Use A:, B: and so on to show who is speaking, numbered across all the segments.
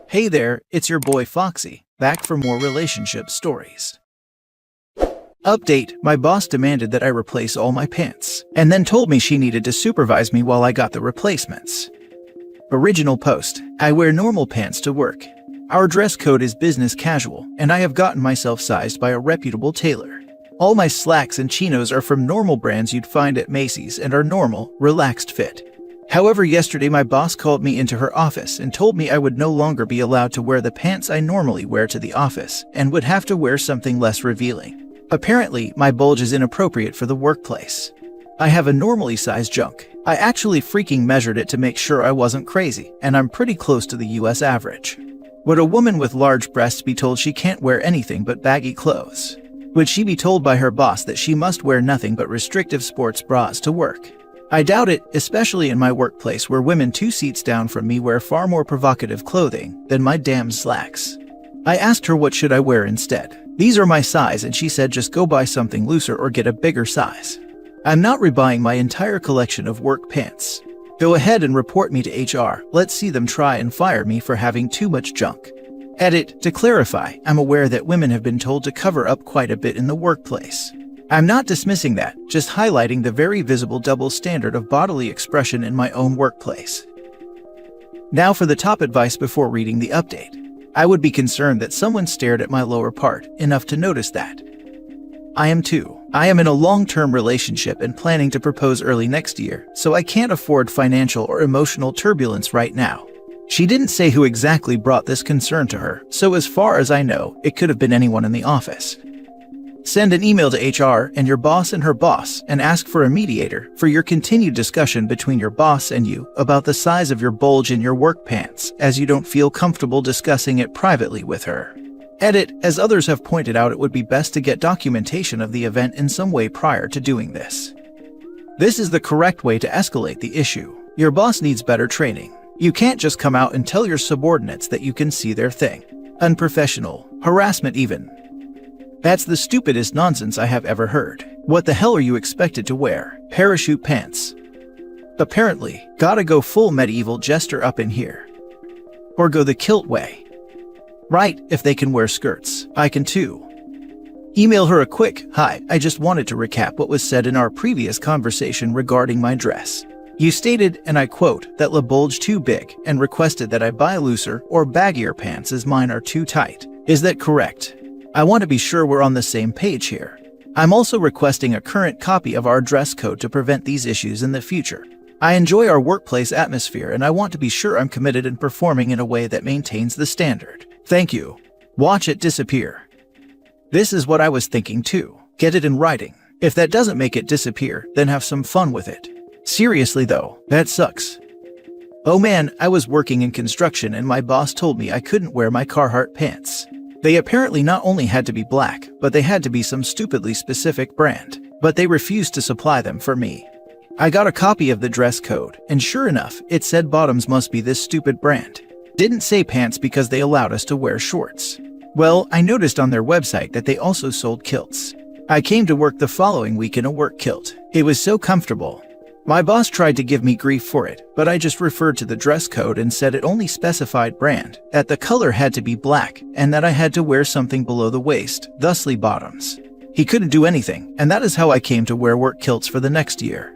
A: Hey there, it's your boy Foxy, back for more relationship stories. Update: my boss demanded that I replace all my pants, and then told me she needed to supervise me while I got the replacements. Original post: I wear normal pants to work. Our dress code is business casual, and I have gotten myself sized by a reputable tailor. All my slacks and chinos are from normal brands you'd find at Macy's and are normal, relaxed fit. However, yesterday my boss called me into her office and told me I would no longer be allowed to wear the pants I normally wear to the office and would have to wear something less revealing. Apparently, my bulge is inappropriate for the workplace. I have a normally sized junk. I actually freaking measured it to make sure I wasn't crazy, and I'm pretty close to the US average. Would a woman with large breasts be told she can't wear anything but baggy clothes? Would she be told by her boss that she must wear nothing but restrictive sports bras to work? I doubt it, especially in my workplace where women 2 seats down from me wear far more provocative clothing than my damn slacks. I asked her what should I wear instead. These are my size, and she said just go buy something looser or get a bigger size. I'm not rebuying my entire collection of work pants. Go ahead and report me to HR. Let's see them try and fire me for having too much junk. Edit: to clarify, I'm aware that women have been told to cover up quite a bit in the workplace. I'm not dismissing that, just highlighting the very visible double standard of bodily expression in my own workplace. Now for the top advice before reading the update. I would be concerned that someone stared at my lower part, enough to notice that. I am in a long-term relationship and planning to propose early next year, so I can't afford financial or emotional turbulence right now. She didn't say who exactly brought this concern to her, so as far as I know, it could have been anyone in the office. Send an email to HR and your boss and her boss and ask for a mediator for your continued discussion between your boss and you about the size of your bulge in your work pants, as you don't feel comfortable discussing it privately with her. Edit: as others have pointed out, it would be best to get documentation of the event in some way prior to doing this. This is the correct way to escalate the issue. Your boss needs better training. You can't just come out and tell your subordinates that you can see their thing. Unprofessional. Harassment even. That's the stupidest nonsense I have ever heard. What the hell are you expected to wear? Parachute pants? Apparently, gotta go full medieval jester up in here. Or go the kilt way. Right, if they can wear skirts, I can too. Email her a quick, "Hi, I just wanted to recap what was said in our previous conversation regarding my dress. You stated, and I quote, that the bulge too big and requested that I buy looser or baggier pants as mine are too tight. Is that correct? I want to be sure we're on the same page here. I'm also requesting a current copy of our dress code to prevent these issues in the future. I enjoy our workplace atmosphere and I want to be sure I'm committed in performing in a way that maintains the standard. Thank you." Watch it disappear. This is what I was thinking too. Get it in writing. If that doesn't make it disappear, then have some fun with it. Seriously though, that sucks. Oh man, I was working in construction and my boss told me I couldn't wear my Carhartt pants. They apparently not only had to be black, but they had to be some stupidly specific brand. But they refused to supply them for me. I got a copy of the dress code, and sure enough, it said bottoms must be this stupid brand. Didn't say pants because they allowed us to wear shorts. Well, I noticed on their website that they also sold kilts. I came to work the following week in a work kilt. It was so comfortable. My boss tried to give me grief for it, but I just referred to the dress code and said it only specified brand, that the color had to be black, and that I had to wear something below the waist, thusly bottoms. He couldn't do anything, and that is how I came to wear work kilts for the next year.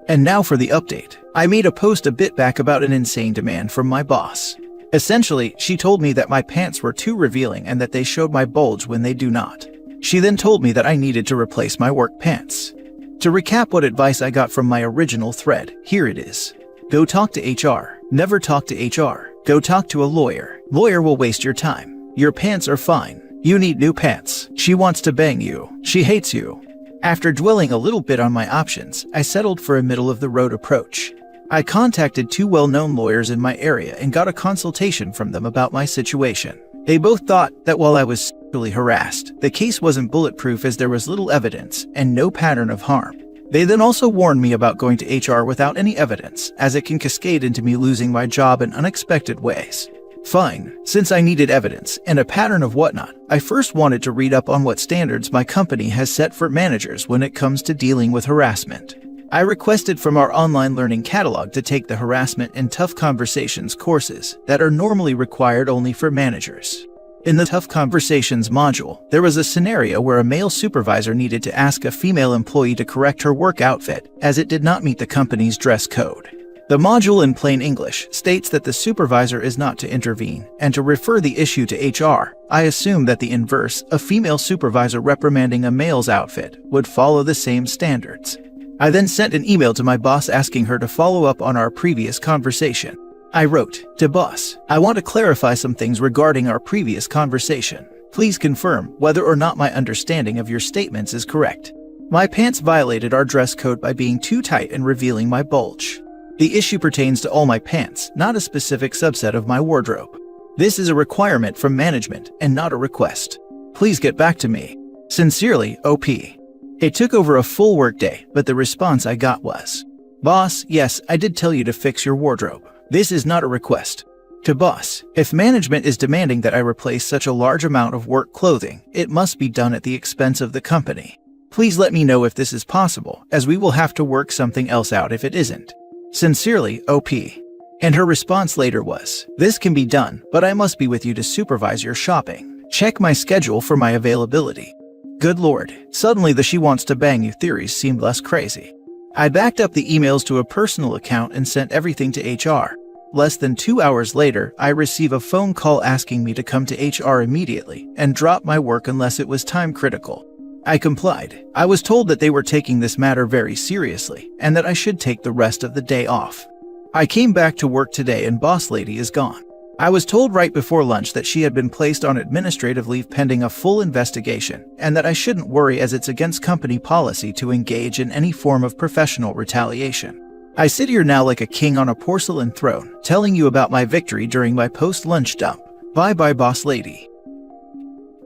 A: And now for the update. I made a post a bit back about an insane demand from my boss. Essentially, she told me that my pants were too revealing and that they showed my bulge when they do not. She then told me that I needed to replace my work pants. To recap what advice I got from my original thread, here it is. Go talk to HR. Never talk to HR. Go talk to a lawyer. Lawyer will waste your time. Your pants are fine. You need new pants. She wants to bang you. She hates you. After dwelling a little bit on my options, I settled for a middle-of-the-road approach. I contacted 2 well-known lawyers in my area and got a consultation from them about my situation. They both thought that while I was sexually harassed, the case wasn't bulletproof as there was little evidence and no pattern of harm. They then also warned me about going to HR without any evidence, as it can cascade into me losing my job in unexpected ways. Fine, since I needed evidence and a pattern of whatnot, I first wanted to read up on what standards my company has set for managers when it comes to dealing with harassment. I requested from our online learning catalog to take the harassment and tough conversations courses that are normally required only for managers. In the Tough Conversations module, there was a scenario where a male supervisor needed to ask a female employee to correct her work outfit as it did not meet the company's dress code. The module in plain English states that the supervisor is not to intervene and to refer the issue to HR. I assume that the inverse, a female supervisor reprimanding a male's outfit, would follow the same standards. I then sent an email to my boss asking her to follow up on our previous conversation. I wrote, "To boss, I want to clarify some things regarding our previous conversation. Please confirm whether or not my understanding of your statements is correct. My pants violated our dress code by being too tight and revealing my bulge. The issue pertains to all my pants, not a specific subset of my wardrobe. This is a requirement from management and not a request. Please get back to me. Sincerely, OP." It took over a full workday, but the response I got was, "Boss, yes, I did tell you to fix your wardrobe. This is not a request." To boss, if management is demanding that I replace such a large amount of work clothing, it must be done at the expense of the company. Please let me know if this is possible, as we will have to work something else out if it isn't. Sincerely, OP. And her response later was, "This can be done, but I must be with you to supervise your shopping. Check my schedule for my availability." Good lord, suddenly the "she wants to bang you" theories seemed less crazy. I backed up the emails to a personal account and sent everything to HR. Less than 2 hours later, I receive a phone call asking me to come to HR immediately and drop my work unless it was time critical. I complied. I was told that they were taking this matter very seriously and that I should take the rest of the day off. I came back to work today and boss lady is gone. I was told right before lunch that she had been placed on administrative leave pending a full investigation and that I shouldn't worry as it's against company policy to engage in any form of professional retaliation. I sit here now like a king on a porcelain throne, telling you about my victory during my post-lunch dump. Bye-bye, boss lady.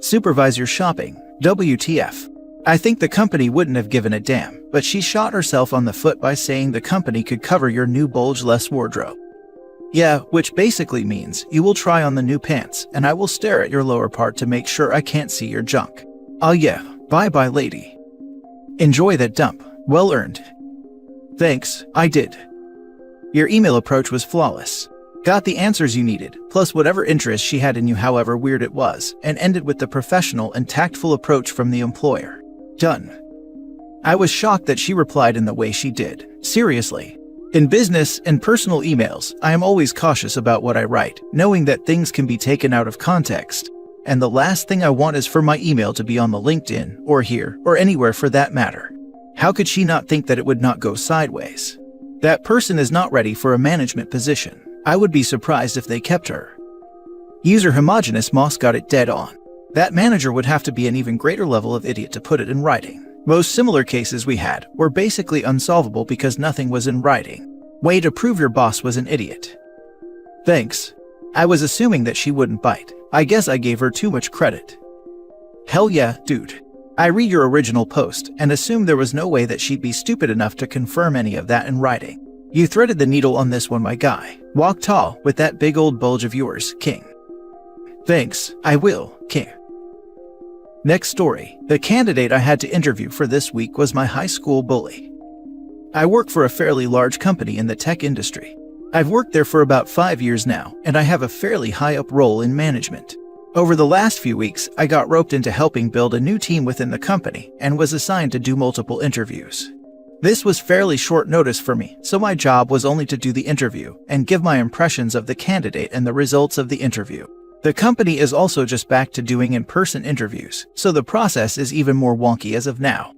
A: Supervise your shopping. WTF. I think the company wouldn't have given a damn, but she shot herself on the foot by saying the company could cover your new bulge-less wardrobe. Yeah, which basically means you will try on the new pants, and I will stare at your lower part to make sure I can't see your junk. Oh yeah, bye-bye, lady. Enjoy that dump. Well earned. Thanks, I did. Your email approach was flawless. Got the answers you needed, plus whatever interest she had in you, however weird it was, and ended with the professional and tactful approach from the employer. Done. I was shocked that she replied in the way she did. Seriously. In business and personal emails, I am always cautious about what I write, knowing that things can be taken out of context. And the last thing I want is for my email to be on the LinkedIn, or here, or anywhere for that matter. How could she not think that it would not go sideways? That person is not ready for a management position. I would be surprised if they kept her. User Homogeneous Moss got it dead on. That manager would have to be an even greater level of idiot to put it in writing. Most similar cases we had were basically unsolvable because nothing was in writing. Way to prove your boss was an idiot. Thanks. I was assuming that she wouldn't bite. I guess I gave her too much credit. Hell yeah, dude. I read your original post and assumed there was no way that she'd be stupid enough to confirm any of that in writing. You threaded the needle on this one, my guy. Walk tall with that big old bulge of yours, King. Thanks, I will, King. Next story. The candidate I had to interview for this week was my high school bully. I work for a fairly large company in the tech industry. I've worked there for about 5 years now, and I have a fairly high-up role in management. Over the last few weeks, I got roped into helping build a new team within the company and was assigned to do multiple interviews. This was fairly short notice for me, so my job was only to do the interview and give my impressions of the candidate and the results of the interview. The company is also just back to doing in-person interviews, so the process is even more wonky as of now.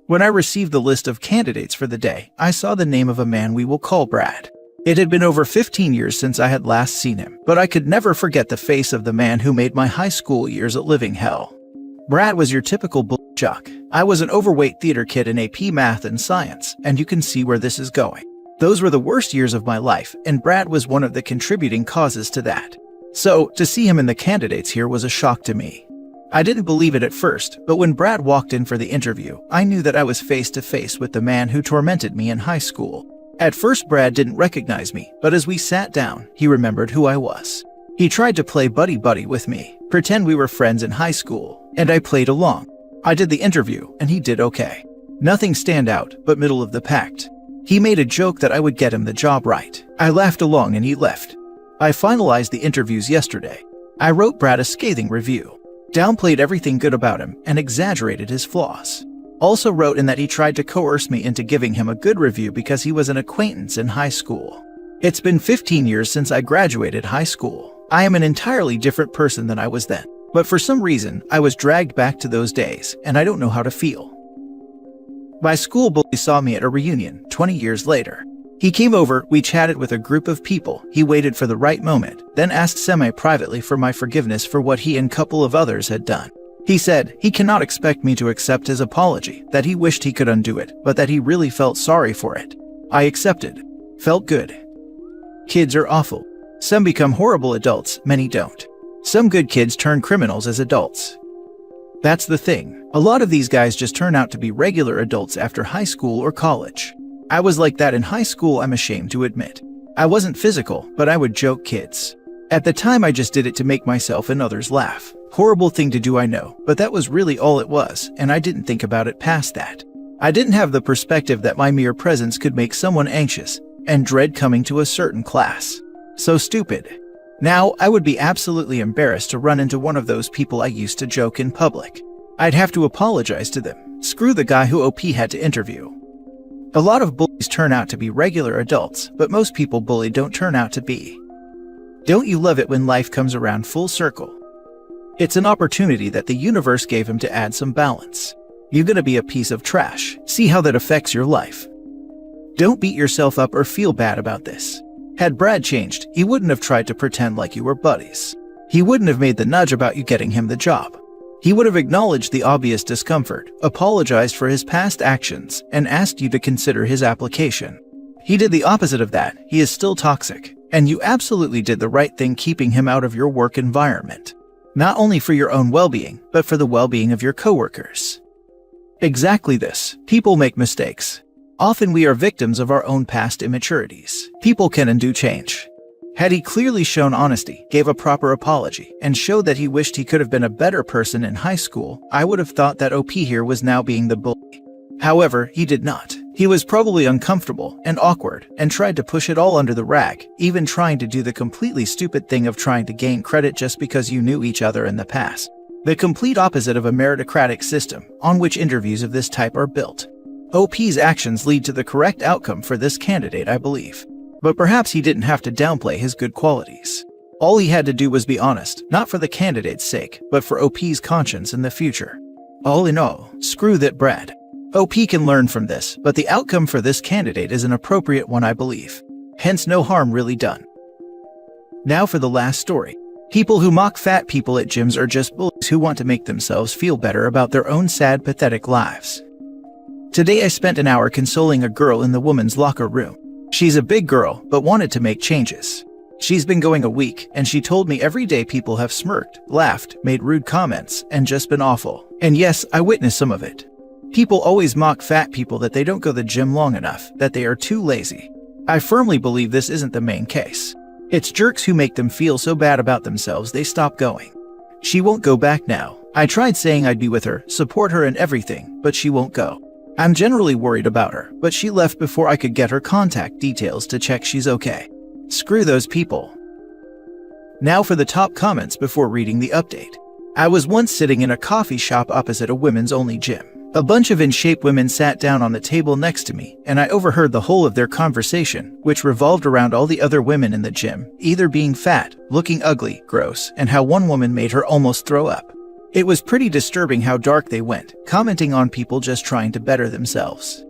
A: When I received the list of candidates for the day, I saw the name of a man we will call Brad. It had been over 15 years since I had last seen him, but I could never forget the face of the man who made my high school years a living hell. Brad was your typical jock. I was an overweight theater kid in AP Math and Science, and you can see where this is going. Those were the worst years of my life, and Brad was one of the contributing causes to that. So, to see him in the candidates here was a shock to me. I didn't believe it at first, but when Brad walked in for the interview, I knew that I was face to face with the man who tormented me in high school. At first, Brad didn't recognize me, but as we sat down, he remembered who I was. He tried to play buddy-buddy with me, pretend we were friends in high school, and I played along. I did the interview, and he did okay. Nothing stand out, but middle of the pack. He made a joke that I would get him the job right. I laughed along and he left. I finalized the interviews yesterday. I wrote Brad a scathing review, downplayed everything good about him, and exaggerated his flaws. Also wrote in that he tried to coerce me into giving him a good review because he was an acquaintance in high school. It's been 15 years since I graduated high school. I am an entirely different person than I was then. But for some reason, I was dragged back to those days, and I don't know how to feel. My school bully saw me at a reunion 20 years later. He came over, we chatted with a group of people, he waited for the right moment, then asked semi-privately for my forgiveness for what he and a couple of others had done. He said he cannot expect me to accept his apology, that he wished he could undo it, but that he really felt sorry for it. I accepted. Felt good. Kids are awful. Some become horrible adults, many don't. Some good kids turn criminals as adults. That's the thing. A lot of these guys just turn out to be regular adults after high school or college. I was like that in high school, I'm ashamed to admit. I wasn't physical, but I would joke kids. At the time I just did it to make myself and others laugh. Horrible thing to do, I know, but that was really all it was, and I didn't think about it past that. I didn't have the perspective that my mere presence could make someone anxious and dread coming to a certain class. So stupid. Now, I would be absolutely embarrassed to run into one of those people I used to joke in public. I'd have to apologize to them. Screw the guy who OP had to interview. A lot of bullies turn out to be regular adults, but most people bullied don't turn out to be. Don't you love it when life comes around full circle? It's an opportunity that the universe gave him to add some balance. You're gonna be a piece of trash. See how that affects your life. Don't beat yourself up or feel bad about this. Had Brad changed, he wouldn't have tried to pretend like you were buddies. He wouldn't have made the nudge about you getting him the job. He would have acknowledged the obvious discomfort, apologized for his past actions, and asked you to consider his application. He did the opposite of that. He is still toxic, and you absolutely did the right thing keeping him out of your work environment. Not only for your own well-being, but for the well-being of your coworkers. Exactly this. People make mistakes. Often we are victims of our own past immaturities. People can undo change. Had he clearly shown honesty, gave a proper apology, and showed that he wished he could have been a better person in high school, I would have thought that OP here was now being the bully. However, he did not. He was probably uncomfortable and awkward and tried to push it all under the rag, even trying to do the completely stupid thing of trying to gain credit just because you knew each other in the past. The complete opposite of a meritocratic system on which interviews of this type are built. OP's actions lead to the correct outcome for this candidate, I believe. But perhaps he didn't have to downplay his good qualities. All he had to do was be honest, not for the candidate's sake, but for OP's conscience in the future. All in all, screw that Brad. OP can learn from this, but the outcome for this candidate is an appropriate one, I believe. Hence no harm really done. Now for the last story. People who mock fat people at gyms are just bullies who want to make themselves feel better about their own sad, pathetic lives. Today I spent an hour consoling a girl in the women's locker room. She's a big girl, but wanted to make changes. She's been going a week, and she told me every day people have smirked, laughed, made rude comments, and just been awful. And yes, I witnessed some of it. People always mock fat people that they don't go to the gym long enough, that they are too lazy. I firmly believe this isn't the main case. It's jerks who make them feel so bad about themselves they stop going. She won't go back now. I tried saying I'd be with her, support her and everything, but she won't go. I'm generally worried about her, but she left before I could get her contact details to check she's okay. Screw those people. Now for the top comments before reading the update. I was once sitting in a coffee shop opposite a women's only gym. A bunch of in-shape women sat down on the table next to me, and I overheard the whole of their conversation, which revolved around all the other women in the gym, either being fat, looking ugly, gross, and how one woman made her almost throw up. It was pretty disturbing how dark they went, commenting on people just trying to better themselves.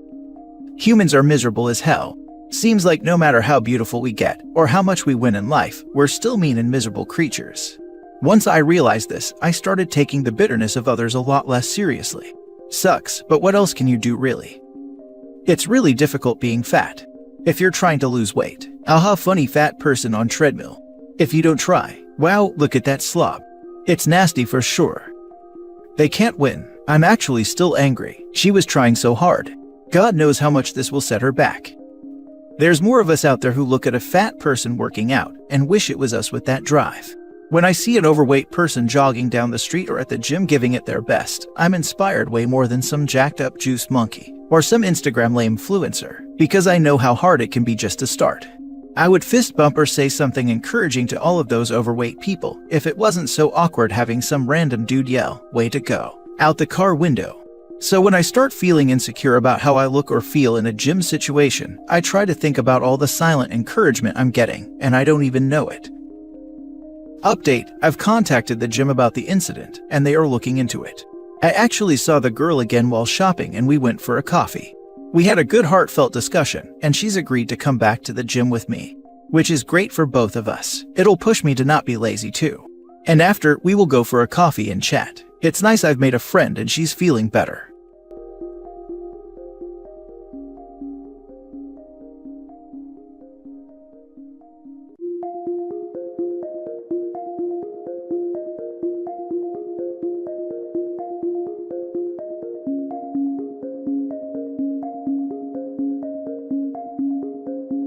A: Humans are miserable as hell. Seems like no matter how beautiful we get, or how much we win in life, we're still mean and miserable creatures. Once I realized this, I started taking the bitterness of others a lot less seriously. Sucks, but what else can you do really? It's really difficult being fat. If you're trying to lose weight, aha, funny fat person on treadmill. If you don't try, wow, look at that slob. It's nasty for sure. They can't win. I'm actually still angry. She was trying so hard. God knows how much this will set her back. There's more of us out there who look at a fat person working out and wish it was us with that drive. When I see an overweight person jogging down the street or at the gym giving it their best, I'm inspired way more than some jacked up juice monkey or some Instagram lame influencer, because I know how hard it can be just to start. I would fist bump or say something encouraging to all of those overweight people if it wasn't so awkward having some random dude yell, "Way to go," out the car window. So when I start feeling insecure about how I look or feel in a gym situation, I try to think about all the silent encouragement I'm getting, and I don't even know it. Update: I've contacted the gym about the incident, and they are looking into it. I actually saw the girl again while shopping and we went for a coffee. We had a good heartfelt discussion, and she's agreed to come back to the gym with me, which is great for both of us. It'll push me to not be lazy too. And after, we will go for a coffee and chat. It's nice I've made a friend and she's feeling better.